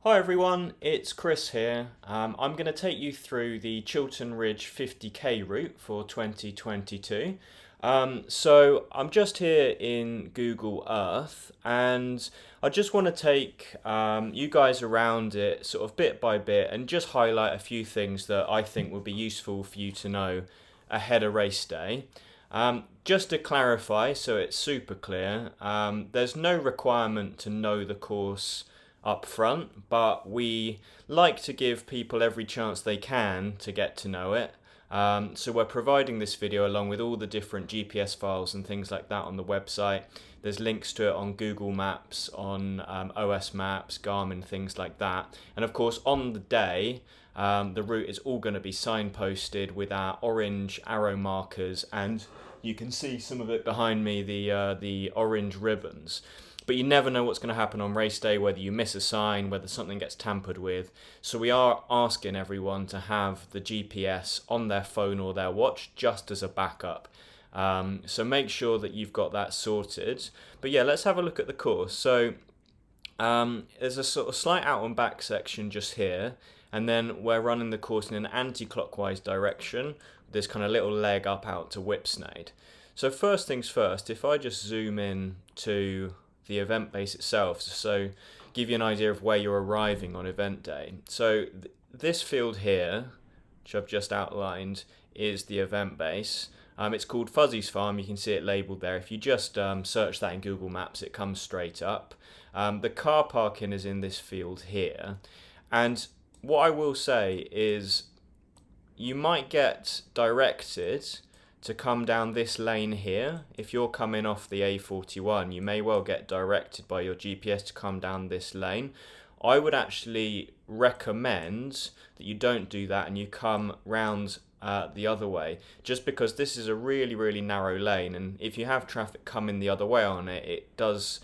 Hi everyone, it's Chris here. I'm going to take you through the Chiltern Ridge 50k route for 2022. So I'm just here in Google Earth and I just want to take you guys around it sort of bit by bit and just highlight a few things that I think would be useful for you to know ahead of race day. Just to clarify, so it's super clear, there's no requirement to know the course up front, but we like to give people every chance they can to get to know it. So we're providing this video along with all the different GPS files and things like that on the website. There's links to it on Google Maps, on OS Maps, Garmin, things like that. And of course, on the day, the route is all going to be signposted with our orange arrow markers, and you can see some of it behind me, the orange ribbons. But you never know what's going to happen on race day, whether you miss a sign, whether something gets tampered with. So we are asking everyone to have the GPS on their phone or their watch just as a backup. So make sure that you've got that sorted. But yeah, let's have a look at the course. So there's a sort of slight out and back section just here. And then we're running the course in an anti-clockwise direction. This kind of little leg up out to Whipsnade. So first things first, if I just zoom in to the event base itself, so give you an idea of where you're arriving on event day. So this field here, which I've just outlined, is the event base. It's called Fuzzy's Farm. You can see it labelled there. If you just search that in Google Maps, it comes straight up. The car parking is in this field here. And what I will say is you might get directed to come down this lane here. If you're coming off the A41, you may well get directed by your GPS to come down this lane. I would actually recommend that you don't do that and you come round the other way, just because this is a really narrow lane, and if you have traffic coming the other way on it, it does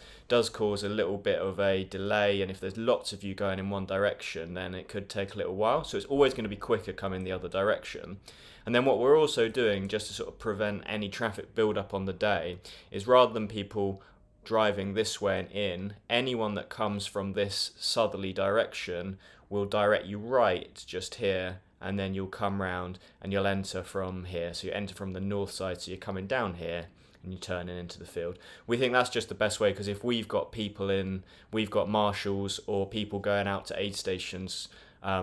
cause a little bit of a delay, and if there's lots of you going in one direction, then it could take a little while. So it's always going to be quicker coming the other direction. And then what we're also doing, just to sort of prevent any traffic build up on the day, is rather than people driving this way and in, anyone that comes from this southerly direction will direct you right just here, and then you'll come round and you'll enter from here. So you enter from the north side, so you're coming down here and you turn into the field. We think that's just the best way, because if we've got people in, we've got marshals or people going out to aid stations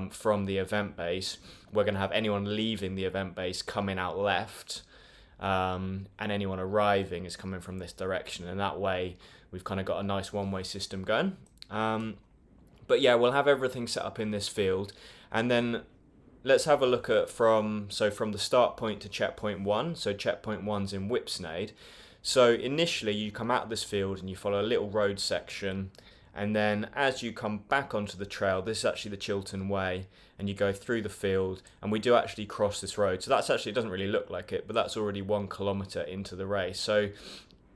from the event base, we're going to have anyone leaving the event base coming out left, and anyone arriving is coming from this direction, and that way we've kind of got a nice one-way system going. But yeah, we'll have everything set up in this field, and then let's have a look at from the start point to checkpoint 1. So checkpoint 1's in Whipsnade. So initially you come out of this field and you follow a little road section, and then as you come back onto the trail, this is actually the Chiltern Way, and you go through the field, and we do actually cross this road. So that's actually, it doesn't really look like it, but that's already 1 kilometre into the race. So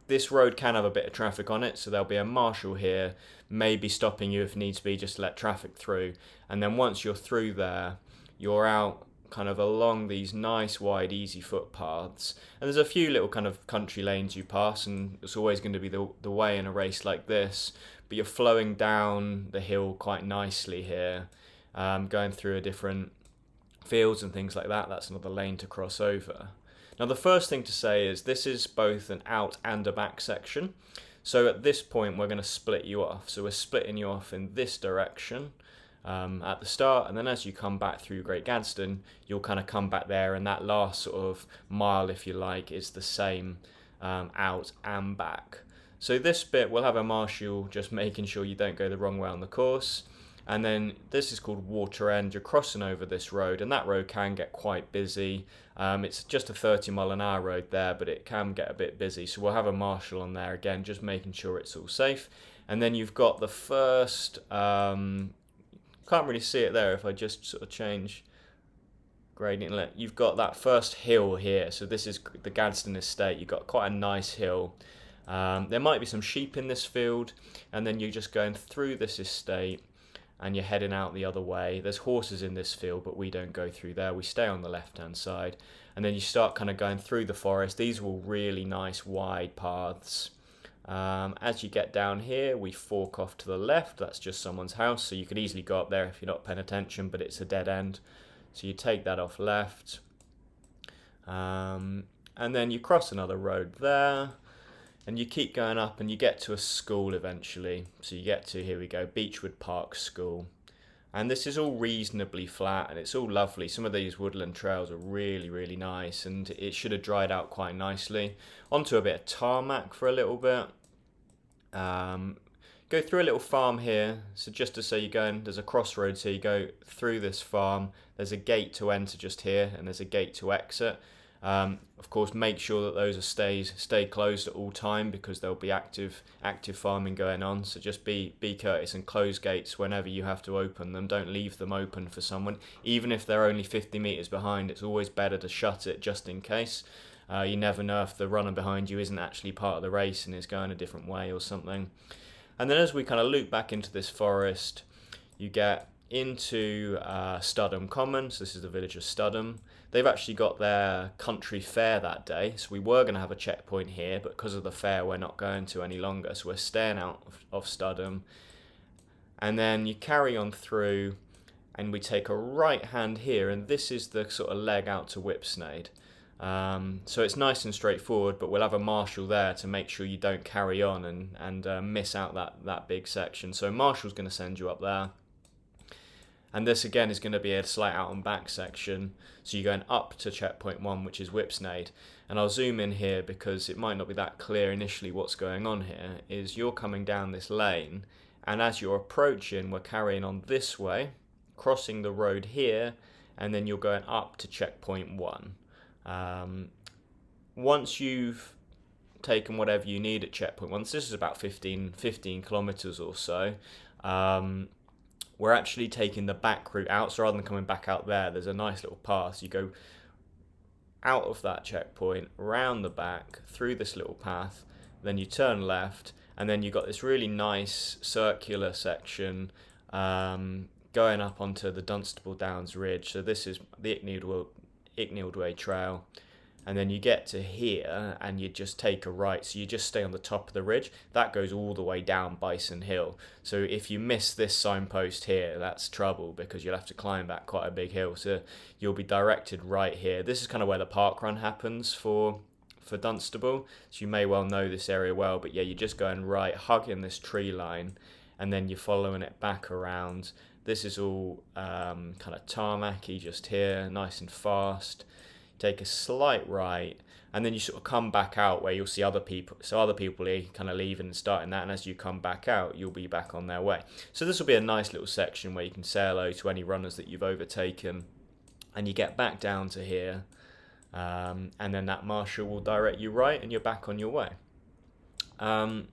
this road can have a bit of traffic on it, so there'll be a marshal here, maybe stopping you if needs be, just to let traffic through. And then once you're through there, you're out kind of along these nice wide easy footpaths, and there's a few little kind of country lanes you pass, and it's always going to be the way in a race like this, but you're flowing down the hill quite nicely here, going through a different fields and things like that. That's another lane to cross over. Now the first thing to say is this is both an out and a back section. So at this point we're going to split you off. So we're splitting you off in this direction at the start, and then as you come back through Great Gadsden, you'll kind of come back there, and that last sort of mile, if you like, is the same out and back. So this bit, we'll have a marshal just making sure you don't go the wrong way on the course. And then this is called Water End. You're crossing over this road, and that road can get quite busy. It's just a 30-mile-an-hour road there, but it can get a bit busy. So we'll have a marshal on there again, just making sure it's all safe. And then you've got the first, can't really see it there if I just sort of change gradient. You've got that first hill here. So this is the Gadsden Estate. You've got quite a nice hill. There might be some sheep in this field, and then you're just going through this estate and you're heading out the other way. There's horses in this field, but we don't go through there. We stay on the left-hand side, and then you start kind of going through the forest. These are all really nice wide paths. As you get down here, we fork off to the left. That's just someone's house, so you could easily go up there if you're not paying attention, but it's a dead end. So you take that off left, and then you cross another road there, and you keep going up and you get to a school eventually. So you get to, here we go, Beechwood Park School. And this is all reasonably flat and it's all lovely. Some of these woodland trails are really, really nice, and it should have dried out quite nicely. Onto a bit of tarmac for a little bit. Go through a little farm here. So just to say you're going, there's a crossroads here. You go through this farm. There's a gate to enter just here, and there's a gate to exit. Of course, make sure that those are stay closed at all time, because there'll be active farming going on. So just be courteous and close gates whenever you have to open them. Don't leave them open for someone, even if they're only 50 meters behind. It's always better to shut it just in case. You never know if the runner behind you isn't actually part of the race and is going a different way or something. And then as we kind of loop back into this forest, you get into Studham Common. So this is the village of Studham. They've actually got their country fair that day, so we were going to have a checkpoint here, but because of the fair we're not going to any longer, so we're staying out of Studham. And then you carry on through and we take a right hand here, and this is the sort of leg out to Whipsnade. So it's nice and straightforward, but we'll have a marshal there to make sure you don't carry on and miss out that big section. So marshal's going to send you up there. And this again is going to be a slight out and back section. So you're going up to checkpoint 1, which is Whipsnade. And I'll zoom in here because it might not be that clear initially what's going on here. Is you're coming down this lane, and as you're approaching, we're carrying on this way, crossing the road here, and then you're going up to checkpoint 1. Once you've taken whatever you need at checkpoint 1, so this is about 15 kilometers or so. We're actually taking the back route out, so rather than coming back out there's a nice little path. So you go out of that checkpoint, round the back, through this little path, then you turn left, and then you've got this really nice circular section going up onto the Dunstable Downs Ridge. So this is the Icknield Way Trail. And then you get to here and you just take a right, so you just stay on the top of the ridge. That goes all the way down Bison Hill. So if you miss this signpost here, that's trouble, because you'll have to climb back quite a big hill. So you'll be directed right here. This is kind of where the park run happens for Dunstable, so you may well know this area well. But yeah, you're just going right, hugging this tree line, and then you're following it back around. This is all kind of tarmacy just here, nice and fast. Take a slight right, and then you sort of come back out where you'll see other people. So other people are kind of leaving and starting that, and as you come back out, you'll be back on their way. So this will be a nice little section where you can say hello to any runners that you've overtaken, and you get back down to here, and then that marshal will direct you right, and you're back on your way. The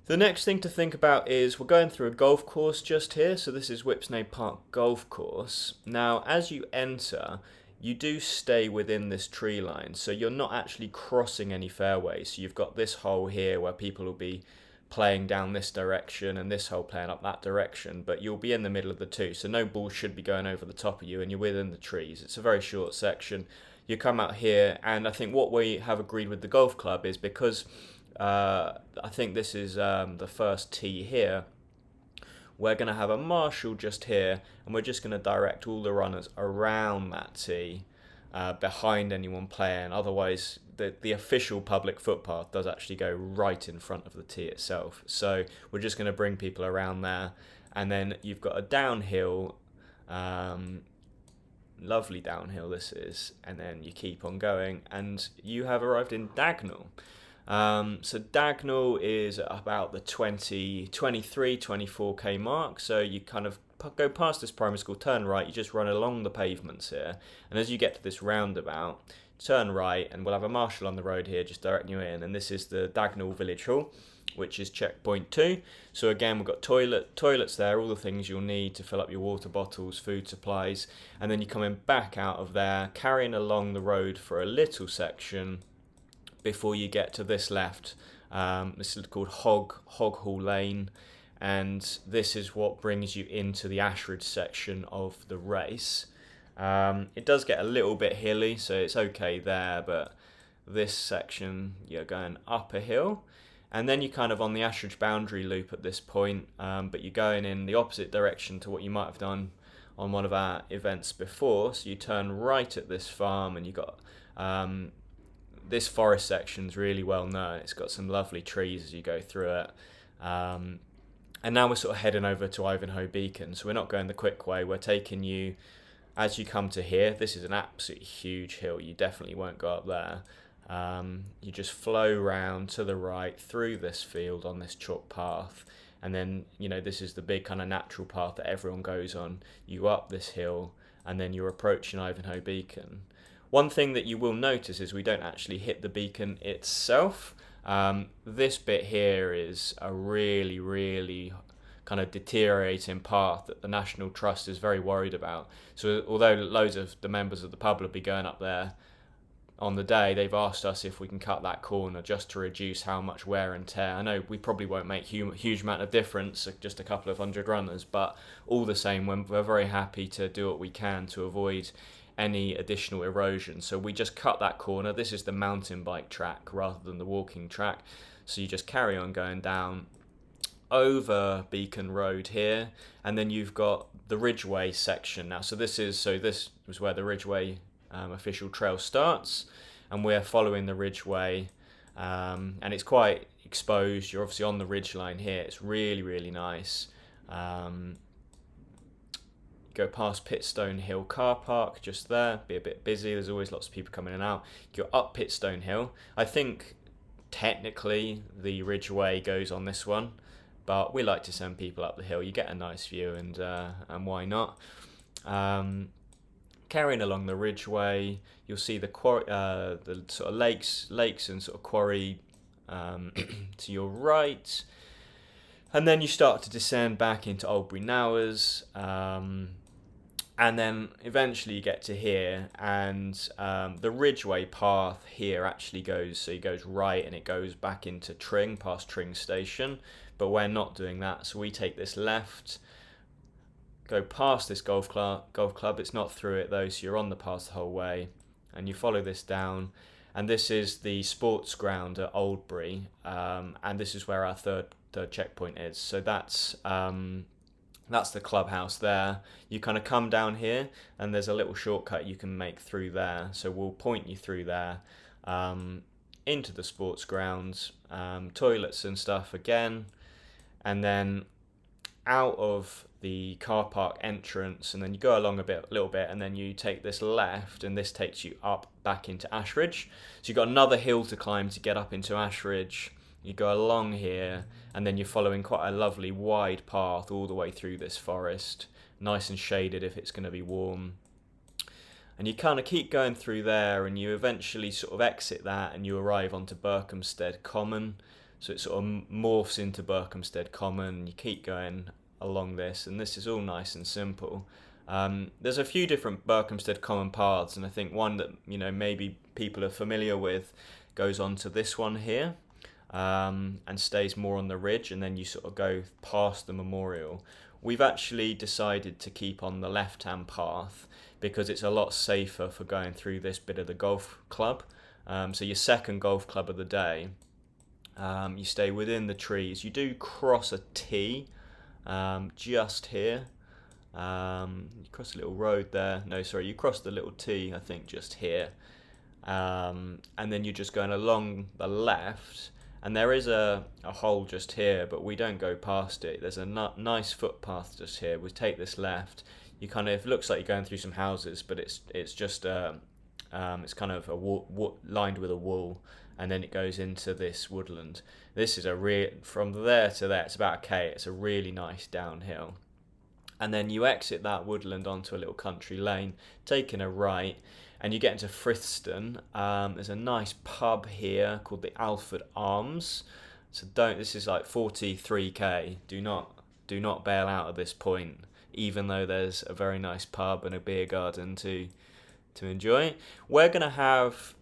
next thing to think about is we're going through a golf course just here. So this is Whipsnade Park Golf Course. Now, as you enter, you do stay within this tree line, so you're not actually crossing any fairways. So you've got this hole here where people will be playing down this direction and this hole playing up that direction, but you'll be in the middle of the two, so no ball should be going over the top of you, and you're within the trees. It's a very short section. You come out here, and I think what we have agreed with the golf club is, because I think this is the first tee here, we're going to have a marshal just here, and we're just going to direct all the runners around that tee, behind anyone playing. Otherwise, the official public footpath does actually go right in front of the tee itself. So we're just going to bring people around there, and then you've got a downhill, lovely downhill this is, and then you keep on going, and you have arrived in Dagnall. So Dagnall is about the 24k mark, so you kind of go past this primary school, turn right, you just run along the pavements here, and as you get to this roundabout, turn right, and we'll have a marshal on the road here just directing you in, and this is the Dagnall Village Hall, which is checkpoint 2. So again, we've got toilets there, all the things you'll need to fill up your water bottles, food supplies, and then you're coming back out of there, carrying along the road for a little section before you get to this left. This is called Hog Hall Lane, and this is what brings you into the Ashridge section of the race. It does get a little bit hilly, so it's okay there, but this section you're going up a hill, And then you're kind of on the Ashridge boundary loop at this point, but you're going in the opposite direction to what you might have done on one of our events before. So you turn right at this farm, and you've got this forest section's really well known. It's got some lovely trees as you go through it. And now we're sort of heading over to Ivanhoe Beacon. So we're not going the quick way. We're taking you, as you come to here, this is an absolutely huge hill. You definitely won't go up there. You just flow round to the right through this field on this chalk path, and then this is the big kind of natural path that everyone goes on. You go up this hill, and then you're approaching Ivanhoe Beacon. One thing that you will notice is we don't actually hit the beacon itself. This bit here is a really, really kind of deteriorating path that the National Trust is very worried about. So although loads of the members of the pub will be going up there on the day, they've asked us if we can cut that corner just to reduce how much wear and tear. I know we probably won't make huge amount of difference, just a couple of hundred runners, but all the same, we're very happy to do what we can to avoid any additional erosion. So we just cut that corner. This is the mountain bike track rather than the walking track. So you just carry on going down over Beacon Road here, and then you've got the Ridgeway section now. This was where the Ridgeway official trail starts, and we're following the Ridgeway, and it's quite exposed. You're obviously on the ridge line here. It's really, really nice. Go past Pitstone Hill car park just there, be a bit busy. There's always lots of people coming in and out. You're up Pitstone Hill. I think technically the Ridgeway goes on this one, but we like to send people up the hill. You get a nice view, and why not? Carrying along the Ridgeway, you'll see the quarry, the sort of lakes and sort of quarry to your right, and then you start to descend back into Oldbury Knowers, and then eventually you get to here, and the Ridgeway path here actually goes right, and it goes back into Tring, past Tring Station, but we're not doing that, so we take this left, go past this golf club. It's not through it though, so you're on the path the whole way, and you follow this down, and this is the sports ground at Oldbury, and this is where our third checkpoint is. So that's the clubhouse there. You kind of come down here, and there's a little shortcut you can make through there, so we'll point you through there into the sports grounds, toilets and stuff again, and then out of the car park entrance, and then you go along a little bit, and then you take this left, and this takes you up back into Ashridge. So you've got another hill to climb to get up into Ashridge. You go along here, and then you're following quite a lovely wide path all the way through this forest, nice and shaded if it's going to be warm. And you kind of keep going through there, and you eventually sort of exit that, and you arrive onto Berkhamsted Common. So it sort of morphs into Berkhamsted Common, and you keep going along this, and this is all nice and simple. There's a few different Berkhamsted Common paths, and I think one that maybe people are familiar with goes on to this one here, and stays more on the ridge, and then you sort of go past the memorial. We've actually decided to keep on the left-hand path because it's a lot safer for going through this bit of the golf club. So your second golf club of the day, you stay within the trees. You do cross a T just here. You cross a little road there. No, sorry, you cross the little T, I think, just here. And then you're just going along the left, and there is a hole just here, but we don't go past it. There's a nice footpath just here. We take this left. You kind of, it looks like you're going through some houses, but it's just it's kind of a lined with a wall, and then it goes into this woodland. This is from there to there, it's about a K. It's a really nice downhill. And then you exit that woodland onto a little country lane, taking a right, and you get into Frithston. There's a nice pub here called the Alford Arms. So this is like 43k. Do not bail out at this point, even though there's a very nice pub and a beer garden to enjoy. We're gonna have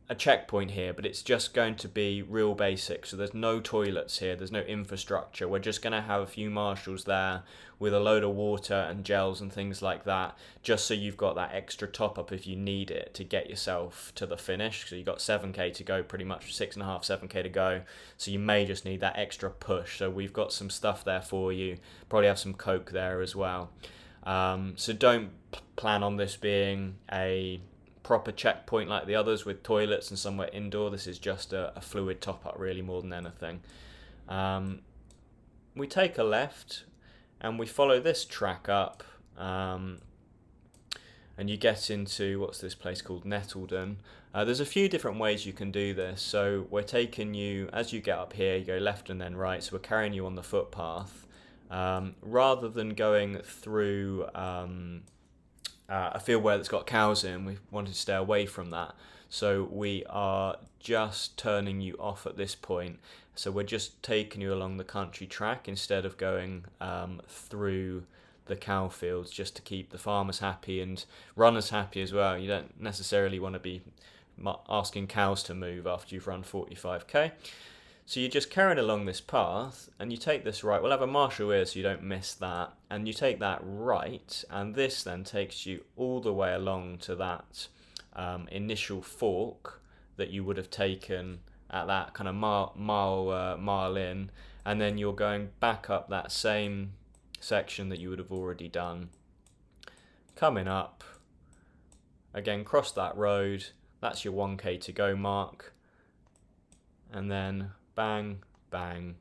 a checkpoint here, but it's just going to be real basic. So there's no toilets here, there's no infrastructure. We're just going to have a few marshals there with a load of water and gels and things like that, just so you've got that extra top up if you need it to get yourself to the finish. So you've got 7k to go, pretty much 6.5, 7k to go. So you may just need that extra push. So we've got some stuff there for you. Probably have some Coke there as well. So don't plan on this being a proper checkpoint like the others with toilets and somewhere indoor. This is just a fluid top up, really, more than anything. We take a left and we follow this track up, and you get into, what's this place called, Nettledon. There's a few different ways you can do this. So we're taking you, as you get up here, you go left and then right, so we're carrying you on the footpath. Rather than going through a field where it's got cows in, we wanted to stay away from that. So we are just turning you off at this point. So we're just taking you along the country track instead of going through the cow fields, just to keep the farmers happy and runners happy as well. You don't necessarily want to be asking cows to move after you've run 45k. So you're just carrying along this path, and you take this right. We'll have a marshal here so you don't miss that. And you take that right, and this then takes you all the way along to that initial fork that you would have taken at that kind of mile in. And then you're going back up that same section that you would have already done. Coming up, again, cross that road. That's your 1k to go mark. And then bang, bang,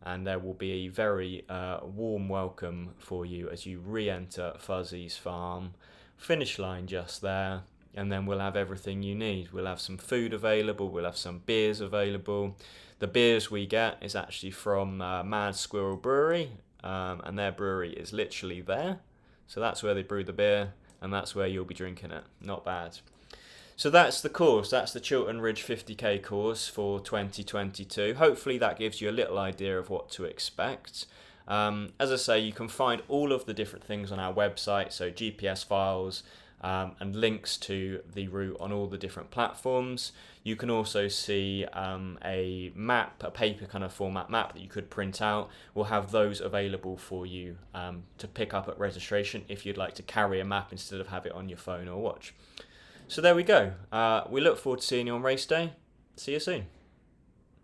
and there will be a very warm welcome for you as you re-enter Fuzzy's farm. Finish line just there, and then we'll have everything you need. We'll have some food available, we'll have some beers available. The beers we get is actually from Mad Squirrel Brewery, and their brewery is literally there. So that's where they brew the beer, and that's where you'll be drinking it. Not bad. So that's the course, that's the Chiltern Ridge 50k course for 2022. Hopefully that gives you a little idea of what to expect. As I say, you can find all of the different things on our website, so GPS files and links to the route on all the different platforms. You can also see a map, a paper kind of format map that you could print out. We'll have those available for you to pick up at registration if you'd like to carry a map instead of have it on your phone or watch. So there we go. We look forward to seeing you on race day. See you soon.